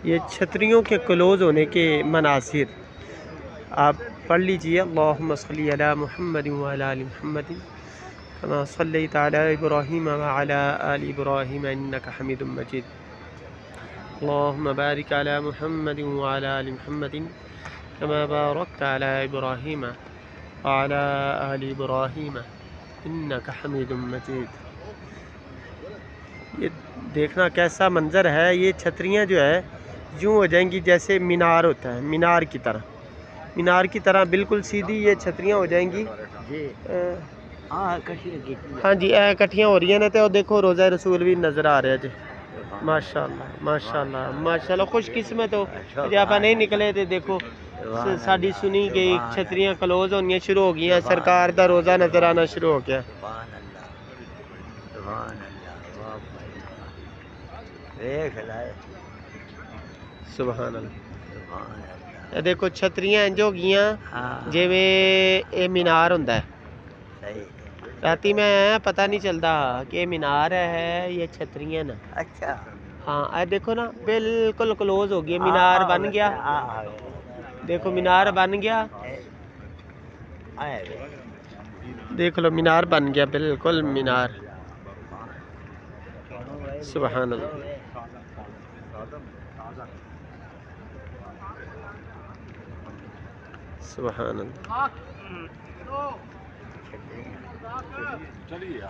یہ چھتریوں کے کلوز ہونے کے مناظر آپ پڑھ لیجئے۔ اللہم صلی علی محمد وعلی آل محمد کما صلیت علی ابراہیم وعلی آل ابراہیم انک حمید مجید۔ اللہم بارک علی محمد وعلی آل محمد کما بارکت علی ابراہیم وعلی آل ابراہیم انک حمید مجید۔ یہ دیکھنا کیسا منظر ہے، یہ چھتریاں جو ہے یوں ہو جائیں گی جیسے مینار ہوتا ہے، مینار کی طرح بالکل سیدھی یہ چھتریاں ہو جائیں گی۔ ہاں جی کٹھیاں ہو رہی ہیں نا، تو دیکھو روضہ رسول بھی نظر آ رہا ہے جی۔ ماشاءاللہ ماشاءاللہ ماشاءاللہ، خوش قسمت ہو جی آپ نہیں نکلے تھے۔ دیکھو ساڈی سنی گئی چھتریاں کلوز ہونی شروع ہو گئی ہیں، سرکار دا روزہ نظر آنا شروع ہو گیا۔ سبحان اللہ۔ یہ دیکھو چھتریاں انج ہو گئیاں جویں اے مینار ہوندا ہے، راتی میں پتہ نہیں چلتا کہ مینار ہے یہ چھتریاں نا۔ اچھا ہاں اے دیکھو نا بالکل کلوز ہو گئی، مینار بن گیا۔ دیکھو مینار بن گیا، دیکھ لو مینار بن گیا، بالکل مینار۔ سبحان اللہ۔ سبحان اللہ۔ چلیے